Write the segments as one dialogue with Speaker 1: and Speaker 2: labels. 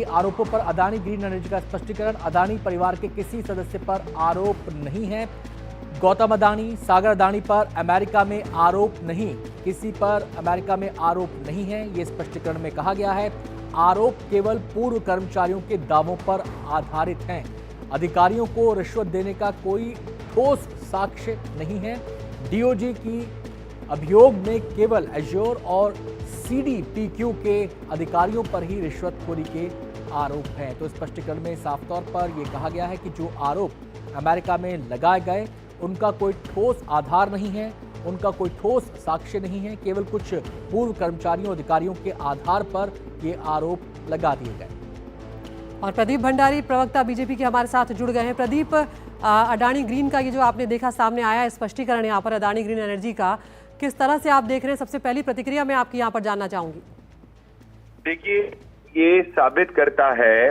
Speaker 1: आरोपों पर Adani green energy का स्पष्टीकरण। अदानी परिवार के किसी सदस्य पर आरोप नहीं है। गौतम अदानी, सागर अदानी पर अमेरिका में आरोप नहीं, किसी पर अमेरिका में आरोप नहीं है, ये स्पष्टीकरण में कहा गया है। आरोप केवल पूर्व कर्मचारियों के दावों पर आधारित हैं। अधिकारियों को रिश्वत देने का कोई ठोस साक्ष्य नहीं है। डीओजी की अभियोग में केवल एज्योर और सीडीपीक्यू के अधिकारियों पर ही रिश्वतखोरी के आरोप हैं। तो स्पष्टीकरण में साफ तौर पर यह कहा गया है कि जो आरोप अमेरिका में लगाए गए उनका कोई ठोस आधार नहीं है, उनका कोई ठोस साक्ष्य नहीं है, केवल कुछ पूर्व कर्मचारियों अधिकारियों के आधार पर ये आरोप लगा दिए गए।
Speaker 2: और प्रदीप भंडारी, प्रवक्ता बीजेपी के हमारे साथ जुड़ गए हैं। प्रदीप, अडानी ग्रीन का ये जो आपने देखा सामने आया है स्पष्टीकरण यहाँ पर अडानी ग्रीन एनर्जी का, किस तरह से आप देख रहे हैं? सबसे पहली प्रतिक्रिया मैं आपकी यहाँ पर जानना चाहूंगी।
Speaker 3: देखिए, ये साबित करता है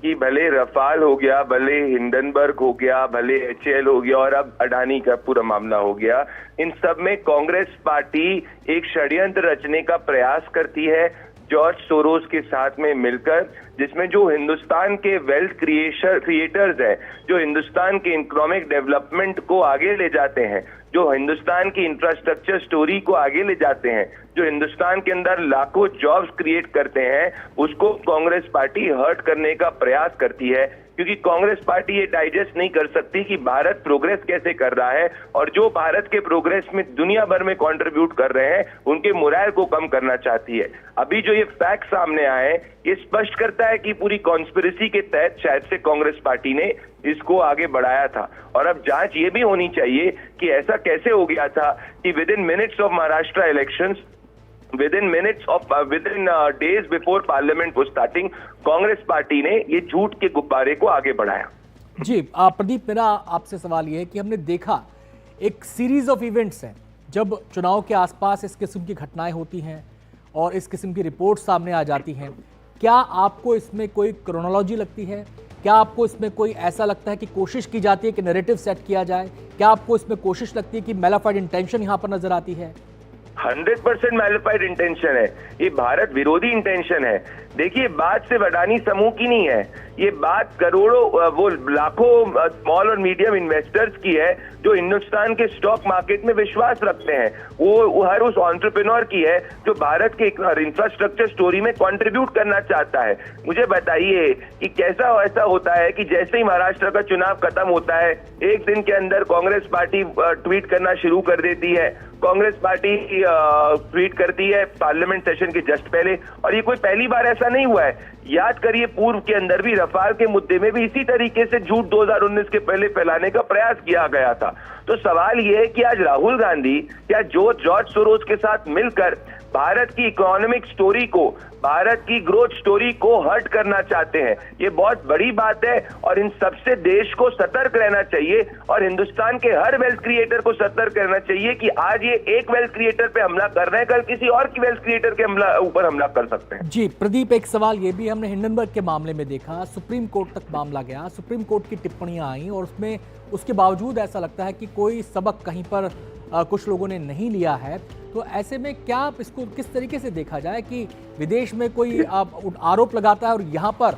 Speaker 3: कि भले रफाल हो गया, भले हिंडनबर्ग हो गया, भले एचएएल हो गया और अब अडानी का पूरा मामला हो गया, इन सब में कांग्रेस पार्टी एक षड्यंत्र रचने का प्रयास करती है जॉर्ज सोरोस के साथ में मिलकर, जिसमें जो हिंदुस्तान के वेल्थ क्रिएटर्स हैं, जो हिंदुस्तान के इकोनॉमिक डेवलपमेंट को आगे ले जाते हैं, जो हिंदुस्तान की इंफ्रास्ट्रक्चर स्टोरी को आगे ले जाते हैं, जो हिंदुस्तान के अंदर लाखों जॉब्स क्रिएट करते हैं, उसको कांग्रेस पार्टी हर्ट करने का प्रयास करती है। क्योंकि कांग्रेस पार्टी ये डाइजेस्ट नहीं कर सकती कि भारत प्रोग्रेस कैसे कर रहा है और जो भारत के प्रोग्रेस में दुनिया भर में कंट्रीब्यूट कर रहे हैं उनके मोरल को कम करना चाहती है। अभी जो ये फैक्ट सामने आए, ये स्पष्ट करता है कि पूरी कॉन्स्पिरेसी के तहत शायद से कांग्रेस पार्टी ने इसको आगे बढ़ाया था। और अब जांच ये भी होनी चाहिए कि ऐसा कैसे हो गया था कि with in minutes of Maharashtra elections, within days before parliament was starting, Congress party ने ये झूठ के गुब्बारे को आगे बढ़ाया।
Speaker 1: जी प्रदीप, मेरा आपसे सवाल ये है कि हमने देखा एक सीरीज ऑफ इवेंट्स हैं जब चुनाव के आसपास इस किस्म की घटनाएं होती हैं और इस किस्म की रिपोर्ट सामने आ जाती हैं। क्या आपको इसमें कोई क्रोनोलॉजी लगती है? क्या आपको इसमें कोई ऐसा लगता है कि कोशिश की जाती है कि नैरेटिव सेट किया जाए? क्या आपको इसमें कोशिश लगती है कि मैलाफाइड इंटेंशन यहाँ पर नजर आती है?
Speaker 3: 100% मैलिफाइड इंटेंशन है, ये भारत विरोधी इंटेंशन है। देखिए, बात सिर्फ अडानी समूह की नहीं है, ये बात करोड़ों वो लाखों स्मॉल और मीडियम इन्वेस्टर्स की है जो हिंदुस्तान के स्टॉक मार्केट में विश्वास रखते हैं। वो हर उस एंटरप्रेन्योर की है जो भारत के इंफ्रास्ट्रक्चर स्टोरी में कंट्रीब्यूट करना चाहता है। मुझे बताइए कि कैसा ऐसा होता है कि जैसे ही महाराष्ट्र का चुनाव खत्म होता है, एक दिन के अंदर कांग्रेस पार्टी ट्वीट करना शुरू कर देती है। कांग्रेस पार्टी ट्वीट करती है पार्लियामेंट सेशन के जस्ट पहले, और ये कोई पहली बार ऐसा नहीं हुआ है। याद करिए, पूर्व के अंदर भी रफाल के मुद्दे में भी इसी तरीके से झूठ 2019 के पहले फैलाने का प्रयास किया गया था। तो सवाल यह है कि आज राहुल गांधी या जॉर्ज सोरोस के साथ मिलकर भारत की इकोनॉमिक स्टोरी को, भारत की ग्रोथ स्टोरी को हर्ट करना चाहते हैं। ये बहुत बड़ी बात है और इन सबसे देश को सतर्क रहना चाहिए और हिंदुस्तान के हर वेल्थ क्रिएटर को सतर्क रहना चाहिए कि आज ये एक वेल्थ क्रिएटर पे हमला कर रहे हैं, कल किसी और की वेल्थ क्रिएटर के ऊपर हमला कर सकते हैं।
Speaker 1: जी प्रदीप, एक सवाल ये भी हमने हिंडनबर्ग के मामले में देखा, सुप्रीम कोर्ट तक मामला गया, सुप्रीम कोर्ट की टिप्पणियां आई और उसमें उसके बावजूद ऐसा लगता है कि कोई सबक कहीं पर कुछ लोगों ने नहीं लिया है। तो ऐसे में क्या इसको किस तरीके से देखा जाए कि विदेश में कोई आरोप लगाता है और यहाँ पर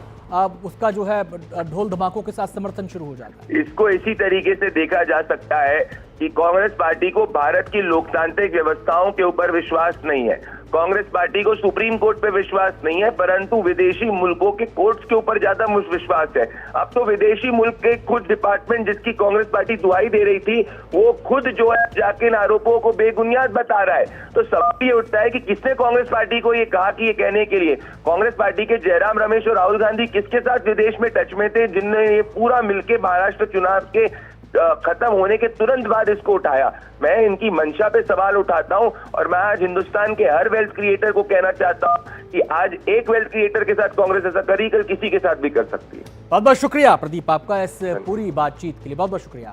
Speaker 1: उसका जो है ढोल धमाकों के साथ समर्थन शुरू हो जाता है?
Speaker 3: इसको इसी तरीके से देखा जा सकता है कि कांग्रेस पार्टी को भारत की लोकतांत्रिक व्यवस्थाओं के ऊपर विश्वास नहीं है, कांग्रेस पार्टी को सुप्रीम कोर्ट पे विश्वास नहीं है, परंतु विदेशी मुल्कों के कोर्ट्स के ऊपर ज्यादा विश्वास है। अब तो विदेशी मुल्क के खुद डिपार्टमेंट जिसकी कांग्रेस पार्टी दुहाई दे रही थी, वो खुद जो है जाके इन आरोपों को बेबुनियाद बता रहा है। तो सवाल ये उठता है कि किसने कांग्रेस पार्टी को ये कहा कि ये कहने के लिए? कांग्रेस पार्टी के जयराम रमेश और राहुल गांधी किसके साथ विदेश में टच में थे जिनने ये पूरा मिलकर महाराष्ट्र चुनाव के खत्म होने के तुरंत बाद इसको उठाया? मैं इनकी मंशा पे सवाल उठाता हूं और मैं आज हिंदुस्तान के हर वेल्थ क्रिएटर को कहना चाहता हूं कि आज एक वेल्थ क्रिएटर के साथ कांग्रेस ऐसा करी, कल किसी के साथ भी कर सकती है।
Speaker 1: बहुत बहुत शुक्रिया प्रदीप आपका इस पूरी बातचीत के लिए, बहुत बहुत शुक्रिया।